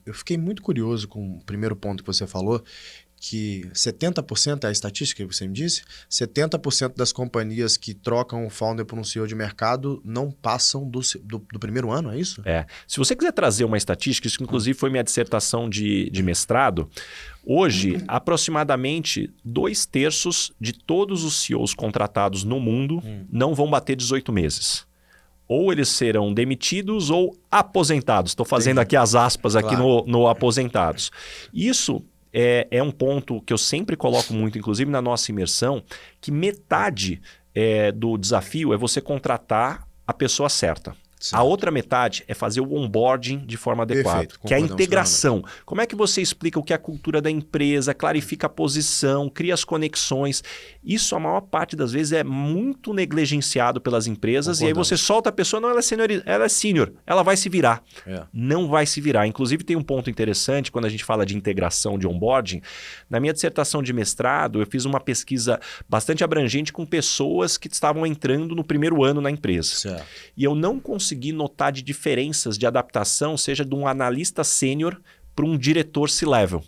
eu fiquei muito curioso com o primeiro ponto que você falou, que 70% é a estatística que você me disse, 70% das companhias que trocam o founder por um CEO de mercado não passam do primeiro ano, é isso? Se você quiser trazer uma estatística, isso inclusive foi minha dissertação de mestrado, hoje aproximadamente 2/3 de todos os CEOs contratados no mundo não vão bater 18 meses. Ou eles serão demitidos ou aposentados. Estou fazendo aqui as aspas aqui no aposentados. Isso é um ponto que eu sempre coloco muito, inclusive na nossa imersão, que metade do desafio é você contratar a pessoa certa. Sim. A outra metade é fazer o onboarding de forma adequada, que é a integração. Como é que você explica o que é a cultura da empresa, clarifica a posição, cria as conexões? Isso, a maior parte das vezes, é muito negligenciado pelas empresas. E aí você solta a pessoa, não, ela é sênior, ela vai se virar. Não vai se virar. Inclusive, tem um ponto interessante quando a gente fala de integração, de onboarding. Na minha dissertação de mestrado, eu fiz uma pesquisa bastante abrangente com pessoas que estavam entrando no primeiro ano na empresa. Certo. E eu não consegui notar de diferenças de adaptação, seja de um analista sênior para um diretor C-level.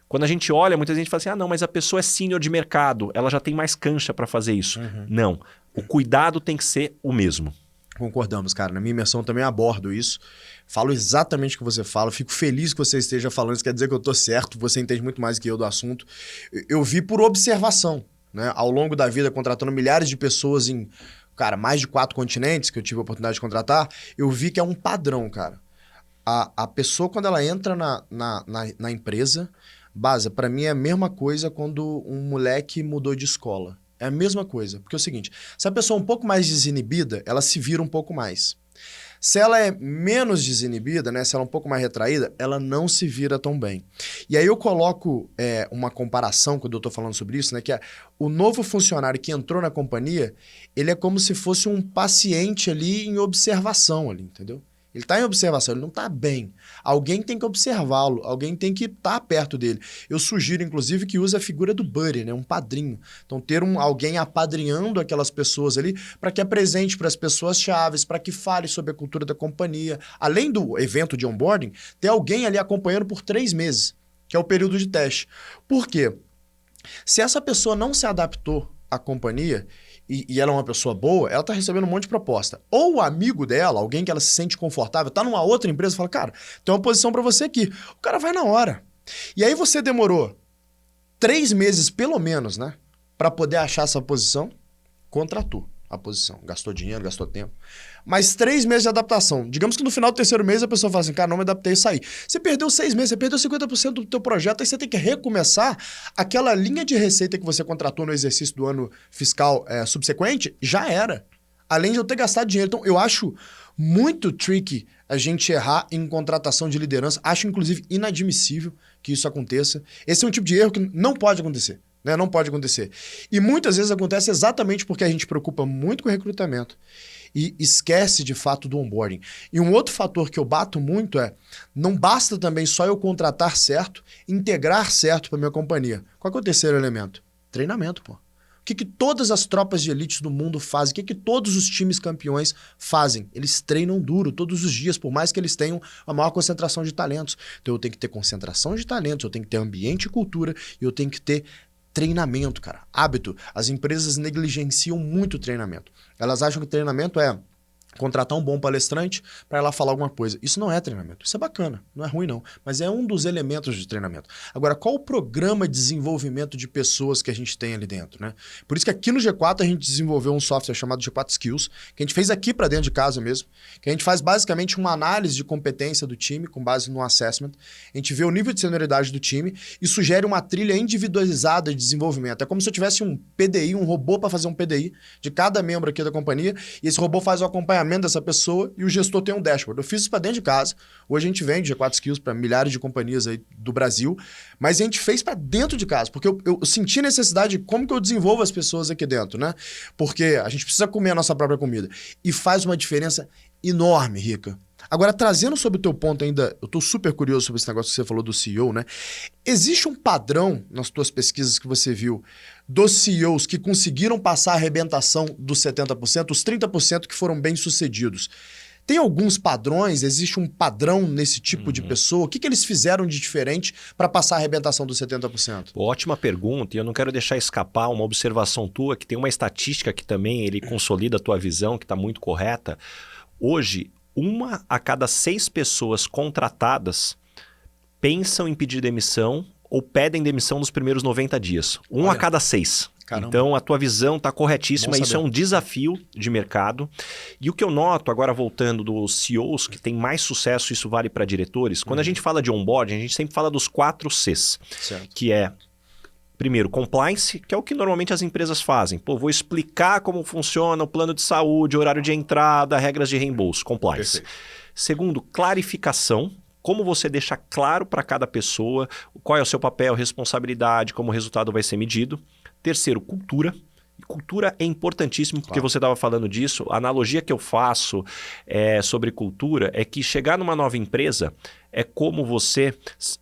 Quando a gente olha, muita gente fala assim, não, mas a pessoa é sênior de mercado, ela já tem mais cancha para fazer isso. Não, o cuidado tem que ser o mesmo. Concordamos, cara. Na minha imersão também abordo isso. Falo exatamente o que você fala. Fico feliz que você esteja falando. Isso quer dizer que eu estou certo. Você entende muito mais que eu do assunto. Eu vi por observação, né? Ao longo da vida, contratando milhares de pessoas em... Cara, mais de 4 continentes que eu tive a oportunidade de contratar, eu vi que é um padrão, cara. A pessoa, quando ela entra na empresa, base, para mim é a mesma coisa quando um moleque mudou de escola. É a mesma coisa. Porque é o seguinte, se a pessoa é um pouco mais desinibida, ela se vira um pouco mais. Se ela é menos desinibida, né, se ela é um pouco mais retraída, ela não se vira tão bem. E aí eu coloco uma comparação, quando eu estou falando sobre isso, né, que é o novo funcionário que entrou na companhia, ele é como se fosse um paciente ali em observação, ali, entendeu? Ele está em observação, ele não está bem. Alguém tem que observá-lo, alguém tem que estar perto dele. Eu sugiro, inclusive, que use a figura do buddy, né? Um padrinho. Então, ter alguém apadrinhando aquelas pessoas ali para que apresente para as pessoas chaves, para que fale sobre a cultura da companhia. Além do evento de onboarding, ter alguém ali acompanhando por 3 meses, que é o período de teste. Por quê? Se essa pessoa não se adaptou à companhia... E ela é uma pessoa boa, ela tá recebendo um monte de proposta. Ou o amigo dela, alguém que ela se sente confortável, tá numa outra empresa e fala, cara, tem uma posição para você aqui. O cara vai na hora. E aí você demorou 3 meses, pelo menos, né? Para poder achar essa posição, contratou a posição. Gastou dinheiro, gastou tempo. Mas 3 meses de adaptação. Digamos que no final do 3º mês a pessoa fala assim, cara, não me adaptei e saí. Você perdeu 6 meses, você perdeu 50% do teu projeto, aí você tem que recomeçar aquela linha de receita que você contratou no exercício do ano fiscal subsequente, já era. Além de eu ter gastado dinheiro. Então, eu acho muito tricky a gente errar em contratação de liderança. Acho, inclusive, inadmissível que isso aconteça. Esse é um tipo de erro que não pode acontecer. Né? Não pode acontecer. E muitas vezes acontece exatamente porque a gente preocupa muito com o recrutamento e esquece de fato do onboarding. E um outro fator que eu bato muito não basta também só eu contratar certo, integrar certo para minha companhia. Qual que é o terceiro elemento? Treinamento, pô. O que todas as tropas de elite do mundo fazem? O que todos os times campeões fazem? Eles treinam duro todos os dias, por mais que eles tenham a maior concentração de talentos. Então eu tenho que ter concentração de talentos, eu tenho que ter ambiente e cultura e eu tenho que ter treinamento, cara. Hábito. As empresas negligenciam muito o treinamento. Elas acham que treinamento é contratar um bom palestrante para ela falar alguma coisa. Isso não é treinamento. Isso é bacana. Não é ruim, não. Mas é um dos elementos de treinamento. Agora, qual o programa de desenvolvimento de pessoas que a gente tem ali dentro, né? Por isso que aqui no G4 a gente desenvolveu um software chamado G4 Skills, que a gente fez aqui para dentro de casa mesmo, que a gente faz basicamente uma análise de competência do time com base no assessment. A gente vê o nível de senioridade do time e sugere uma trilha individualizada de desenvolvimento. É como se eu tivesse um PDI, um robô para fazer um PDI de cada membro aqui da companhia e esse robô faz o acompanhamento dessa pessoa e o gestor tem um dashboard. Eu fiz isso para dentro de casa. Hoje a gente vende G4 Skills para milhares de companhias aí do Brasil, mas a gente fez para dentro de casa, porque eu senti a necessidade de como que eu desenvolvo as pessoas aqui dentro, né? Porque a gente precisa comer a nossa própria comida. E faz uma diferença enorme, Rica. Agora, trazendo sobre o teu ponto ainda, eu estou super curioso sobre esse negócio que você falou do CEO, né? Existe um padrão nas tuas pesquisas que você viu dos CEOs que conseguiram passar a arrebentação dos 70%, os 30% que foram bem-sucedidos. Tem alguns padrões? Existe um padrão nesse tipo de pessoa? O que eles fizeram de diferente para passar a arrebentação dos 70%? Ótima pergunta, e eu não quero deixar escapar uma observação tua, que tem uma estatística que também ele consolida a tua visão, que está muito correta. Hoje, 1 a cada 6 pessoas contratadas pensam em pedir demissão ou pedem demissão nos primeiros 90 dias. 1 a cada 6. Caramba. Então, a tua visão está corretíssima. Isso é um desafio de mercado. E o que eu noto, agora voltando dos CEOs, que tem mais sucesso, isso vale para diretores. Quando a gente fala de onboarding, a gente sempre fala dos 4 Cs. Certo. Que é, primeiro, compliance, que é o que normalmente as empresas fazem. Pô, vou explicar como funciona o plano de saúde, horário de entrada, regras de reembolso. Compliance. Perfeito. Segundo, clarificação. Como você deixa claro para cada pessoa qual é o seu papel, responsabilidade, como o resultado vai ser medido. Terceiro, cultura. E cultura é importantíssimo, porque você estava falando disso. A analogia que eu faço sobre cultura é que chegar numa nova empresa é como você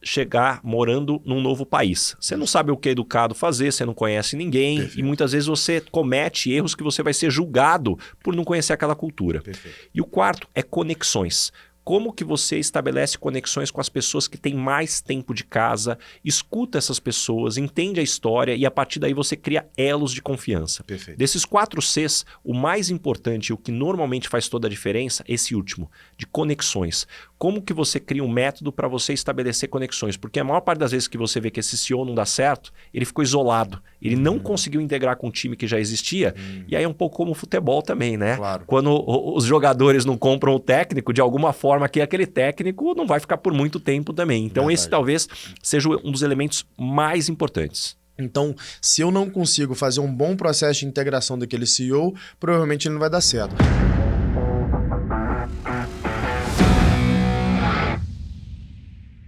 chegar morando num novo país. Você não sabe o que é educado fazer, você não conhece ninguém. Perfeito. E muitas vezes você comete erros que você vai ser julgado por não conhecer aquela cultura. Perfeito. E o quarto é conexões. Como que você estabelece conexões com as pessoas que têm mais tempo de casa, escuta essas pessoas, entende a história e a partir daí você cria elos de confiança. Perfeito. Desses 4 Cs, o mais importante, o que normalmente faz toda a diferença, é esse último, de conexões. Como que você cria um método para você estabelecer conexões? Porque a maior parte das vezes que você vê que esse CEO não dá certo, ele ficou isolado. Ele não conseguiu integrar com um time que já existia. E aí é um pouco como o futebol também, né? Claro. Quando os jogadores não compram o técnico, de alguma forma que aquele técnico não vai ficar por muito tempo também. Então esse talvez seja um dos elementos mais importantes. Então, se eu não consigo fazer um bom processo de integração daquele CEO, provavelmente ele não vai dar certo.